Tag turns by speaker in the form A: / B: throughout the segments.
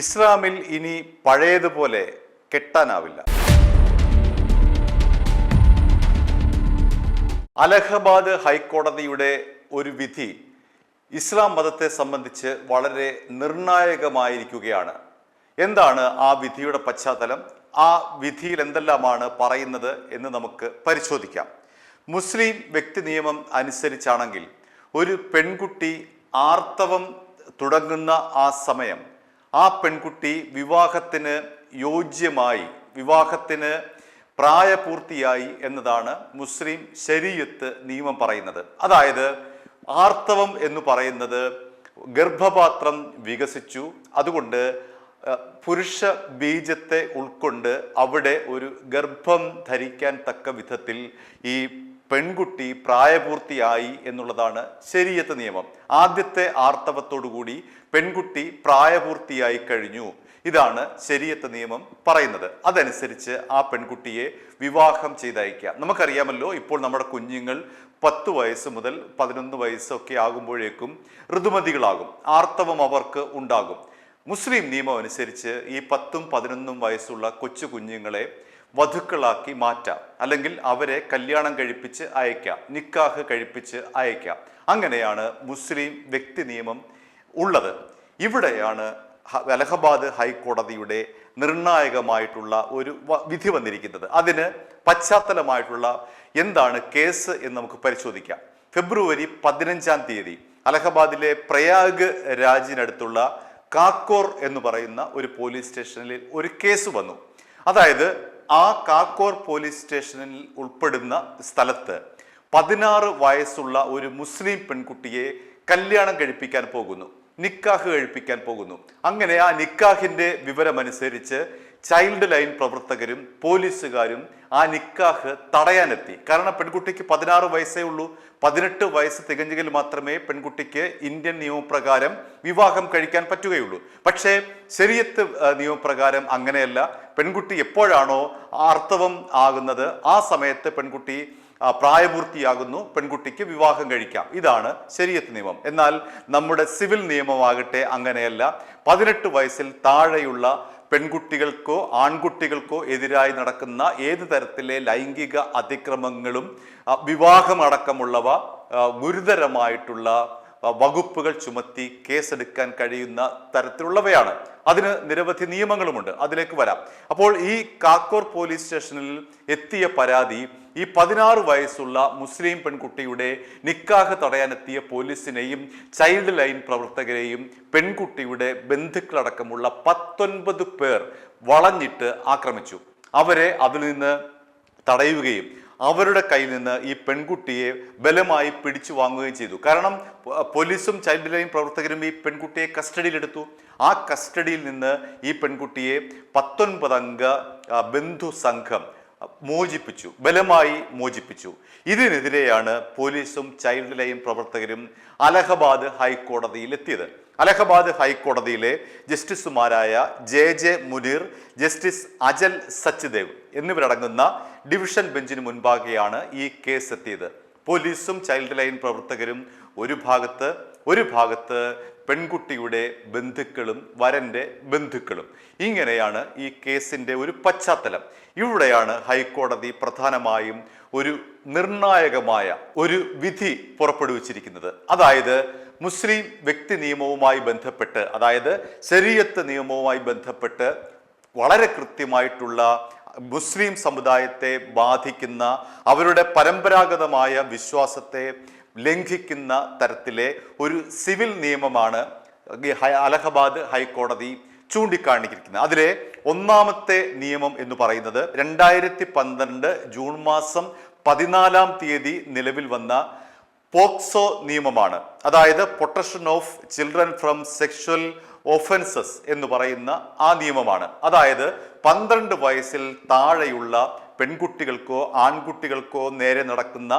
A: ഇസ്ലാമിൽ ഇനി പഴയതുപോലെ കെട്ടാനാവില്ല. അലഹബാദ് ഹൈക്കോടതിയുടെ ഒരു വിധി ഇസ്ലാം മതത്തെ സംബന്ധിച്ച് വളരെ നിർണായകമായിരിക്കുകയാണ്. എന്താണ് ആ വിധിയുടെ പശ്ചാത്തലം? ആ വിധിയിൽ എന്തെല്ലാമാണ് പറയുന്നത് എന്ന് നമുക്ക് പരിശോധിക്കാം. മുസ്ലിം വ്യക്തി നിയമം അനുസരിച്ചാണെങ്കിൽ ഒരു പെൺകുട്ടി ആർത്തവം തുടങ്ങുന്ന ആ സമയം ആ പെൺകുട്ടി വിവാഹത്തിന് യോഗ്യമായി, വിവാഹത്തിന് പ്രായപൂർത്തിയായി എന്നതാണ് മുസ്ലിം ശരീഅത്ത് നിയമം പറയുന്നത്. അതായത് ആർത്തവം എന്ന് പറയുന്നത് ഗർഭപാത്രം വികസിച്ചു, അതുകൊണ്ട് പുരുഷ ബീജത്തെ ഉൾക്കൊണ്ട് അവിടെ ഒരു ഗർഭം ധരിക്കാൻ തക്ക വിധത്തിൽ ഈ പെൺകുട്ടി പ്രായപൂർത്തിയായി എന്നുള്ളതാണ് ശരീഅത്ത് നിയമം. ആദ്യത്തെ ആർത്തവത്തോടുകൂടി പെൺകുട്ടി പ്രായപൂർത്തിയായി കഴിഞ്ഞു. ഇതാണ് ശരീഅത്ത് നിയമം പറയുന്നത്. അതനുസരിച്ച് ആ പെൺകുട്ടിയെ വിവാഹം ചെയ്തയക്കാം. നമുക്കറിയാമല്ലോ, ഇപ്പോൾ നമ്മുടെ കുഞ്ഞുങ്ങൾ 10 വയസ്സ് മുതൽ 11 വയസ്സൊക്കെ ആകുമ്പോഴേക്കും ഋതുമതികളാകും, ആർത്തവം അവർക്ക് ഉണ്ടാകും. മുസ്ലിം നിയമം അനുസരിച്ച് ഈ 10ഉം 11ഉം വയസ്സുള്ള കൊച്ചു കുഞ്ഞുങ്ങളെ വധുക്കളാക്കി മാറ്റാം, അല്ലെങ്കിൽ അവരെ കല്യാണം കഴിപ്പിച്ച് അയക്കാം, നിക്കാഹ് കഴിപ്പിച്ച് അയക്കാം. അങ്ങനെയാണ് മുസ്ലിം വ്യക്തി നിയമം ഉള്ളത്. ഇവിടെയാണ് അലഹബാദ് ഹൈക്കോടതിയുടെ നിർണായകമായിട്ടുള്ള ഒരു വിധി വന്നിരിക്കുന്നത്. അതിന് പശ്ചാത്തലമായിട്ടുള്ള എന്താണ് കേസ് എന്ന് നമുക്ക് പരിശോധിക്കാം. ഫെബ്രുവരി 15-ാം തീയതി അലഹബാദിലെ പ്രയാഗ് രാജിനടുത്തുള്ള കാക്കോർ എന്ന് പറയുന്ന ഒരു പോലീസ് സ്റ്റേഷനിൽ ഒരു കേസ് വന്നു. അതായത് ആ കാക്കോർ പോലീസ് സ്റ്റേഷനിൽ ഉൾപ്പെടുന്ന സ്ഥലത്ത് 16 വയസ്സുള്ള ഒരു മുസ്ലിം പെൺകുട്ടിയെ കല്യാണം കഴിപ്പിക്കാൻ പോകുന്നു, നിക്കാഹ് കഴിപ്പിക്കാൻ പോകുന്നു. അങ്ങനെ ആ നിക്കാഹിന്റെ വിവരമനുസരിച്ച് ചൈൽഡ് ലൈൻ പ്രവർത്തകരും പോലീസുകാരും ആ നിക്കാഹ് തടയാനെത്തി. കാരണം പെൺകുട്ടിക്ക് 16 വയസ്സേ ഉള്ളൂ. 18 വയസ്സ് തികഞ്ഞെങ്കിൽ മാത്രമേ പെൺകുട്ടിക്ക് ഇന്ത്യൻ നിയമപ്രകാരം വിവാഹം കഴിക്കാൻ പറ്റുകയുള്ളൂ. പക്ഷേ ശരീഅത്ത് നിയമപ്രകാരം അങ്ങനെയല്ല. പെൺകുട്ടി എപ്പോഴാണോ ആർത്തവം ആകുന്നത് ആ സമയത്ത് പെൺകുട്ടി പ്രായപൂർത്തിയാകുന്നു, പെൺകുട്ടിക്ക് വിവാഹം കഴിക്കാം. ഇതാണ് ശരീഅത്ത് നിയമം. എന്നാൽ നമ്മുടെ സിവിൽ നിയമമാകട്ടെ അങ്ങനെയല്ല. 18 വയസ്സിൽ താഴെയുള്ള പെൺകുട്ടികൾക്കോ ആൺകുട്ടികൾക്കോ എതിരായി നടക്കുന്ന ഏത് തരത്തിലെ ലൈംഗിക അതിക്രമങ്ങളും വിവാഹമടക്കമുള്ളവ ഗുരുതരമായിട്ടുള്ള വകുപ്പുകൾ ചുമത്തി കേസെടുക്കാൻ കഴിയുന്ന തരത്തിലുള്ളവയാണ്. അതിന് നിരവധി നിയമങ്ങളുമുണ്ട്, അതിലേക്ക് വരാം. അപ്പോൾ ഈ കാക്കോർ പോലീസ് സ്റ്റേഷനിൽ എത്തിയ പരാതി ഈ 16 വയസ്സുള്ള മുസ്ലിം പെൺകുട്ടിയുടെ നിക്കാഹ് തടയാനെത്തിയ പോലീസിനെയും ചൈൽഡ് ലൈൻ പ്രവർത്തകരെയും പെൺകുട്ടിയുടെ ബന്ധുക്കളടക്കമുള്ള 19 പേർ വളഞ്ഞിട്ട് ആക്രമിച്ചു. അവരെ അതിൽ നിന്ന് തടയുകയും അവരുടെ കയ്യിൽ നിന്ന് ഈ പെൺകുട്ടിയെ ബലമായി പിടിച്ചു വാങ്ങുകയും ചെയ്തു. കാരണം പോലീസും ചൈൽഡ് ലൈൻ പ്രവർത്തകരും ഈ പെൺകുട്ടിയെ കസ്റ്റഡിയിലെടുത്തു. ആ കസ്റ്റഡിയിൽ നിന്ന് ഈ പെൺകുട്ടിയെ 19 അംഗ ബന്ധു സംഘം മോചിപ്പിച്ചു, ബലമായി മോചിപ്പിച്ചു. ഇതിനെതിരെയാണ് പോലീസും ചൈൽഡ് ലൈൻ പ്രവർത്തകരും അലഹബാദ് ഹൈക്കോടതിയിൽ എത്തിയത്. അലഹബാദ് ഹൈക്കോടതിയിലെ ജസ്റ്റിസുമാരായ JJ മുനീർ, ജസ്റ്റിസ് അജൽ സച്ദേവ് എന്നിവരടങ്ങുന്ന ഡിവിഷൻ ബെഞ്ചിന് മുൻപാകെയാണ് ഈ കേസ് എത്തിയത്. പോലീസും ചൈൽഡ് ലൈൻ പ്രവർത്തകരും ഒരു ഭാഗത്ത് പെൺകുട്ടിയുടെ ബന്ധുക്കളും വരന്റെ ബന്ധുക്കളും. ഇങ്ങനെയാണ് ഈ കേസിന്റെ ഒരു പശ്ചാത്തലം. ഇവിടെയാണ് ഹൈക്കോടതി പ്രധാനമായും ഒരു നിർണായകമായ ഒരു വിധി പുറപ്പെടുവിച്ചിരിക്കുന്നത്. അതായത് മുസ്ലിം വ്യക്തി നിയമവുമായി ബന്ധപ്പെട്ട്, അതായത് ശരീഅത്ത് നിയമവുമായി ബന്ധപ്പെട്ട് വളരെ കൃത്യമായിട്ടുള്ള മുസ്ലിം സമുദായത്തെ ബാധിക്കുന്ന, അവരുടെ പരമ്പരാഗതമായ വിശ്വാസത്തെ ലംഘിക്കുന്ന തരത്തിലെ ഒരു സിവിൽ നിയമമാണ് അലഹബാദ് ഹൈക്കോടതി ചൂണ്ടിക്കാണിച്ചിരിക്കുന്നത്. അതിലെ ഒന്നാമത്തെ നിയമം എന്ന് പറയുന്നത് 2012 ജൂൺ മാസം 14-ാം തീയതി നിലവിൽ വന്ന പോക്സോ നിയമമാണ്. അതായത് protection of children from sexual offences എന്ന് പറയുന്ന ആ നിയമമാണ്. അതായത് 12 വയസ്സിൽ താഴെയുള്ള പെൺകുട്ടികൾക്കോ ആൺകുട്ടികൾക്കോ നേരെ നടക്കുന്ന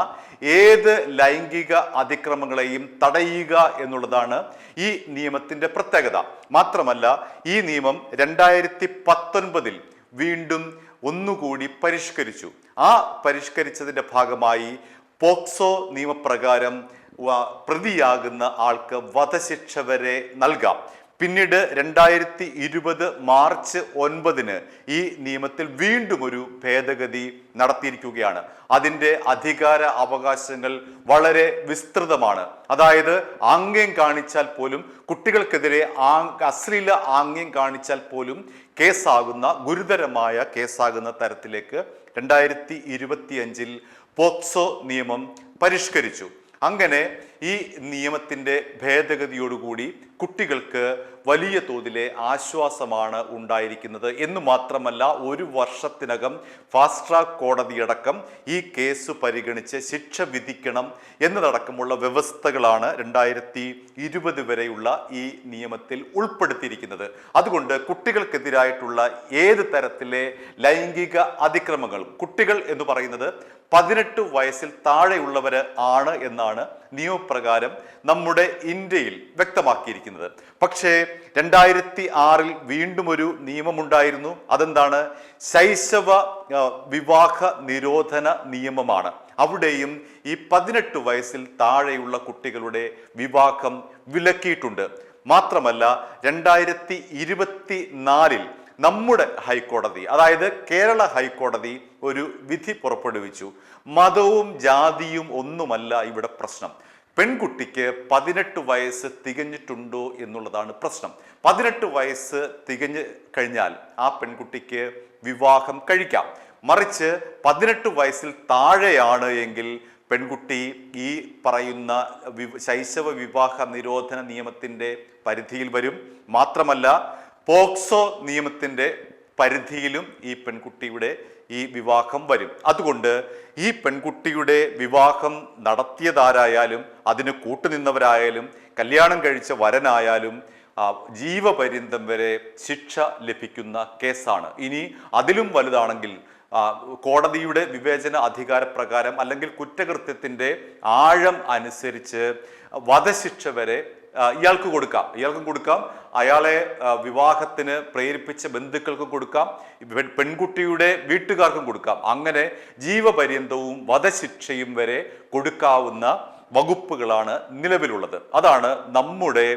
A: ഏത് ലൈംഗിക അതിക്രമങ്ങളെയും തടയുക എന്നുള്ളതാണ് ഈ നിയമത്തിന്റെ പ്രത്യേകത. മാത്രമല്ല, ഈ നിയമം 2019 വീണ്ടും ഒന്നുകൂടി പരിഷ്കരിച്ചു. ആ പരിഷ്കരിച്ചതിന്റെ ഭാഗമായി പോക്സോ നിയമപ്രകാരം പ്രതിയാകുന്ന ആൾക്ക് വധശിക്ഷ വരെ നൽകാം. പിന്നീട് 2020 മാർച്ച് 9 ഈ നിയമത്തിൽ വീണ്ടും ഒരു ഭേദഗതി നടത്തിയിരിക്കുകയാണ്. അതിൻ്റെ അധികാര അവകാശങ്ങൾ വളരെ വിസ്തൃതമാണ്. അതായത് ആംഗ്യം കാണിച്ചാൽ പോലും, കുട്ടികൾക്കെതിരെ അശ്ലീല ആംഗ്യം കാണിച്ചാൽ പോലും കേസാകുന്ന, ഗുരുതരമായ കേസാകുന്ന തരത്തിലേക്ക് 2025 പോക്സോ നിയമം പരിഷ്കരിച്ചു. അങ്ങനെ ഈ നിയമത്തിൻ്റെ ഭേദഗതിയോടുകൂടി കുട്ടികൾക്ക് വലിയ തോതിലെ ആശ്വാസമാണ് ഉണ്ടായിരിക്കുന്നത് എന്ന് മാത്രമല്ല, 1 വർഷത്തിനകം ഫാസ്റ്റ് ട്രാക്ക് കോടതിയടക്കം ഈ കേസ് പരിഗണിച്ച് ശിക്ഷ വിധിക്കണം എന്നതടക്കമുള്ള വ്യവസ്ഥകളാണ് 2020 വരെയുള്ള ഈ നിയമത്തിൽ ഉൾപ്പെടുത്തിയിരിക്കുന്നത്. അതുകൊണ്ട് കുട്ടികൾക്കെതിരായിട്ടുള്ള ഏത് തരത്തിലെ ലൈംഗിക അതിക്രമങ്ങളും, കുട്ടികൾ എന്ന് പറയുന്നത് 18 വയസ്സിൽ താഴെയുള്ളവർ ആണ് എന്നാണ് നിയമപ്രകാരം നമ്മുടെ ഇന്ത്യയിൽ വ്യക്തമാക്കിയിരിക്കുന്നത്. പക്ഷേ 2006 വീണ്ടും ഒരു നിയമമുണ്ടായിരുന്നു. അതെന്താണ്? ശൈശവ വിവാഹ നിരോധന നിയമമാണ്. അവിടെയും ഈ 18 വയസ്സിൽ താഴെയുള്ള കുട്ടികളുടെ വിവാഹം വിലക്കിയിട്ടുണ്ട്. മാത്രമല്ല 2024 നമ്മുടെ ഹൈക്കോടതി, അതായത് കേരള ഹൈക്കോടതി ഒരു വിധി പുറപ്പെടുവിച്ചു. മതവും ജാതിയും ഒന്നുമല്ല ഇവിടെ പ്രശ്നം. പെൺകുട്ടിക്ക് 18 വയസ്സ് തികഞ്ഞിട്ടുണ്ടോ എന്നുള്ളതാണ് പ്രശ്നം. 18 വയസ്സ് തികഞ്ഞു കഴിഞ്ഞാൽ ആ പെൺകുട്ടിക്ക് വിവാഹം കഴിക്കാം. മറിച്ച് 18 വയസ്സിൽ താഴെയാണ് എങ്കിൽ പെൺകുട്ടി ഈ പറയുന്ന ശൈശവ വിവാഹ നിരോധന നിയമത്തിൻ്റെ പരിധിയിൽ വരും. മാത്രമല്ല പോക്സോ നിയമത്തിൻ്റെ പരിധിയിലും ഈ പെൺകുട്ടിയുടെ ഈ വിവാഹം വരും. അതുകൊണ്ട് ഈ പെൺകുട്ടിയുടെ വിവാഹം നടത്തിയതാരായാലും, അതിന് കൂട്ടുനിന്നവരായാലും, കല്യാണം കഴിച്ച വരനായാലും ജീവപര്യന്തം വരെ ശിക്ഷ ലഭിക്കുന്ന കേസാണ്. ഇനി അതിലും വലുതാണെങ്കിൽ കോടതിയുടെ വിവേചന അധികാരപ്രകാരം അല്ലെങ്കിൽ കുറ്റകൃത്യത്തിൻ്റെ ആഴം അനുസരിച്ച് വധശിക്ഷ വരെ ഇയാൾക്കും കൊടുക്കാം. അയാളെ വിവാഹത്തിന് പ്രേരിപ്പിച്ച ബന്ധുക്കൾക്കും കൊടുക്കാം, പെൺകുട്ടിയുടെ വീട്ടുകാർക്കും കൊടുക്കാം. അങ്ങനെ ജീവപര്യന്തവും വധശിക്ഷയും വരെ കൊടുക്കാവുന്ന വകുപ്പുകളാണ് നിലവിലുള്ളത്. അതാണ് നമ്മുടെ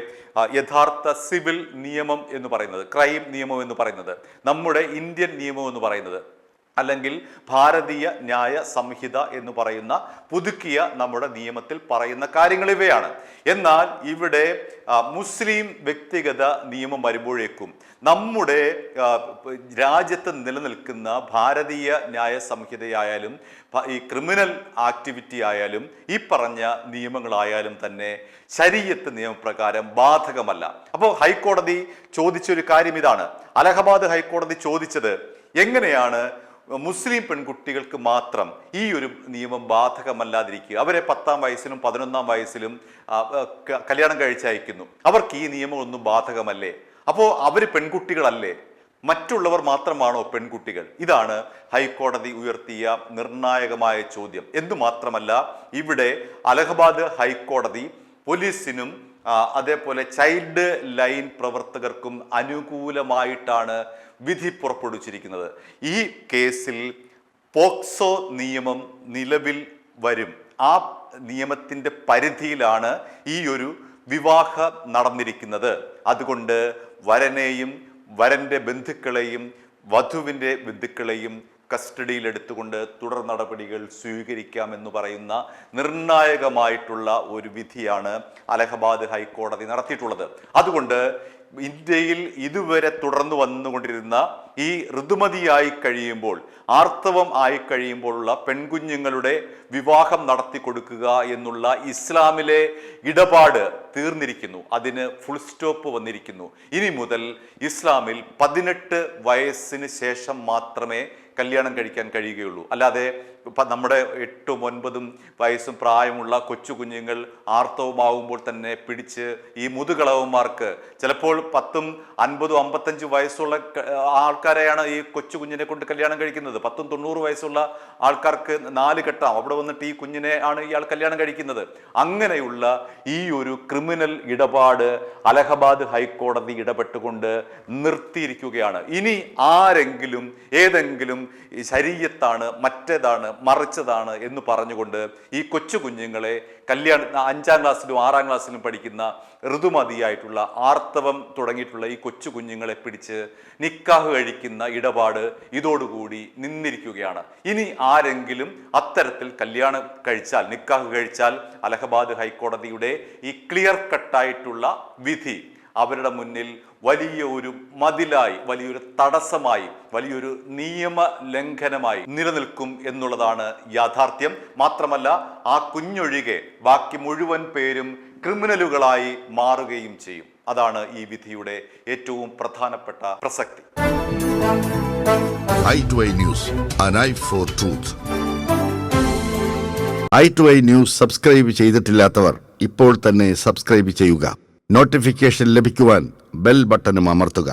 A: യഥാർത്ഥ സിവിൽ നിയമം എന്ന് പറയുന്നത്, ക്രൈം നിയമം എന്ന് പറയുന്നത്, നമ്മുടെ ഇന്ത്യൻ നിയമം എന്ന് പറയുന്നത്, അല്ലെങ്കിൽ ഭാരതീയ ന്യായ സംഹിത എന്ന് പറയുന്ന പുതുക്കിയ നമ്മുടെ നിയമത്തിൽ പറയുന്ന കാര്യങ്ങൾ ഇവയാണ്. എന്നാൽ ഇവിടെ മുസ്ലിം വ്യക്തിഗത നിയമം വരുമ്പോഴേക്കും നമ്മുടെ രാജ്യത്ത് നിലനിൽക്കുന്ന ഭാരതീയ ന്യായ സംഹിതയായാലും ഈ ക്രിമിനൽ ആക്ടിവിറ്റി ആയാലും ഈ പറഞ്ഞ നിയമങ്ങളായാലും തന്നെ ശരീഅത്ത് നിയമപ്രകാരം ബാധകമല്ല. അപ്പോൾ ഹൈക്കോടതി ചോദിച്ചൊരു കാര്യം ഇതാണ്. അലഹബാദ് ഹൈക്കോടതി ചോദിച്ചത്, എങ്ങനെയാണ് മുസ്ലിം പെൺകുട്ടികൾക്ക് മാത്രം ഈ ഒരു നിയമം ബാധകമല്ലാതിരിക്കുക? അവരെ 10-ാം വയസ്സിലും 11-ാം വയസ്സിലും കല്യാണം കഴിച്ചയക്കുന്നു. അവർക്ക് ഈ നിയമം ഒന്നും ബാധകമല്ലേ? അപ്പോൾ അവർ പെൺകുട്ടികളല്ലേ? മറ്റുള്ളവർ മാത്രമാണോ പെൺകുട്ടികൾ? ഇതാണ് ഹൈക്കോടതി ഉയർത്തിയ നിർണായകമായ ചോദ്യം. എന്തുമാത്രമല്ല, ഇവിടെ അലഹബാദ് ഹൈക്കോടതി പോലീസിനും അതേപോലെ ചൈൽഡ് ലൈൻ പ്രവർത്തകർക്കും അനുകൂലമായിട്ടാണ് വിധി പുറപ്പെടുവിച്ചിരിക്കുന്നത്. ഈ കേസിൽ പോക്സോ നിയമം നിലവിൽ വരും. ആ നിയമത്തിൻ്റെ പരിധിയിലാണ് ഈ ഒരു വിവാഹം നടന്നിരിക്കുന്നത്. അതുകൊണ്ട് വരനെയും വരൻ്റെ ബന്ധുക്കളെയും വധുവിൻ്റെ ബന്ധുക്കളെയും കസ്റ്റഡിയിൽ എടുത്തുകൊണ്ട് തുടർ നടപടികൾ സ്വീകരിക്കാമെന്ന് പറയുന്ന നിർണായകമായിട്ടുള്ള ഒരു വിധിയാണ് അലഹബാദ് ഹൈക്കോടതി നടത്തിയിട്ടുള്ളത്. അതുകൊണ്ട് ഇന്ത്യയിൽ ഇതുവരെ തുടർന്നു വന്നുകൊണ്ടിരുന്ന ഈ ഋതുമതിയായി കഴിയുമ്പോൾ, ആർത്തവം ആയി കഴിയുമ്പോഴുള്ള പെൺകുഞ്ഞുങ്ങളുടെ വിവാഹം നടത്തി കൊടുക്കുക എന്നുള്ള ഇസ്ലാമിലെ ഇടപാട് തീർന്നിരിക്കുന്നു. അതിന് ഫുൾ സ്റ്റോപ്പ് വന്നിരിക്കുന്നു. ഇനി മുതൽ ഇസ്ലാമിൽ 18 വയസ്സിന് ശേഷം മാത്രമേ കല്യാണം കഴിക്കാൻ കഴിയുകയുള്ളൂ. അല്ലാതെ നമ്മുടെ 8ഉം 9ഉം വയസ്സും പ്രായമുള്ള കൊച്ചു കുഞ്ഞുങ്ങൾ ആർത്തവമാകുമ്പോൾ തന്നെ പിടിച്ച് ഈ മുതുകളവന്മാർക്ക്, ചിലപ്പോൾ 10ഉം 50ഉം 55 വയസ്സുള്ള ആൾക്കാരെയാണ് ഈ കൊച്ചു കുഞ്ഞിനെ കൊണ്ട് കല്യാണം കഴിക്കുന്നത്. 10ഉം 90 വയസ്സുള്ള ആൾക്കാർക്ക് 4 കെട്ടാം, അവിടെ വന്നിട്ട് ഈ കുഞ്ഞിനെ ആണ് ഇയാൾ കല്യാണം കഴിക്കുന്നത്. അങ്ങനെയുള്ള ഈ ഒരു ക്രിമിനൽ ഇടപാട് അലഹബാദ് ഹൈക്കോടതി ഇടപെട്ടുകൊണ്ട് നിർത്തിയിരിക്കുകയാണ്. ഇനി ആരെങ്കിലും ഏതെങ്കിലും ഈ ശരീരത്താണ്, മറ്റേതാണ്, മറിച്ചതാണ് എന്ന് പറഞ്ഞുകൊണ്ട് ഈ കൊച്ചു കുഞ്ഞുങ്ങളെ കല്യാണ 5ാം ക്ലാസ്സിലും 6ാം ക്ലാസ്സിലും പഠിക്കുന്ന ഋതുമതിയായിട്ടുള്ള ആർത്തവം തുടങ്ങിയിട്ടുള്ള ഈ കൊച്ചു കുഞ്ഞുങ്ങളെ പിടിച്ച് നിക്കാഹ് കഴിക്കുന്ന ഇടപാട് ഇതോടുകൂടി നിന്നിരിക്കുകയാണ്. ഇനി ആരെങ്കിലും അത്തരത്തിൽ കല്യാണം കഴിച്ചാൽ, നിക്കാഹ് കഴിച്ചാൽ, അലഹബാദ് ഹൈക്കോടതിയുടെ ഈ ക്ലിയർ കട്ടായിട്ടുള്ള വിധി അവരുടെ മുന്നിൽ വലിയ ഒരു മതിലായി, വലിയൊരു തടസ്സമായി, വലിയൊരു നിയമ ലംഘനമായി നിലനിൽക്കും എന്നുള്ളതാണ് യാഥാർത്ഥ്യം. മാത്രമല്ല ആ കുഞ്ഞൊഴികെ ബാക്കി മുഴുവൻ പേരും ക്രിമിനലുകളായി മാറുകയും ചെയ്യും. അതാണ് ഈ വിധിയുടെ ഏറ്റവും പ്രധാനപ്പെട്ട പ്രസക്തി.
B: i2i News, an eye for truth. i2i News subscribe ചെയ്തിട്ടില്ലാത്തവർ ഇപ്പോൾ തന്നെ സബ്സ്ക്രൈബ് ചെയ്യുക. നോട്ടിഫിക്കേഷൻ ലഭിക്കുവാൻ ബെൽ ബട്ടണും അമർത്തുക.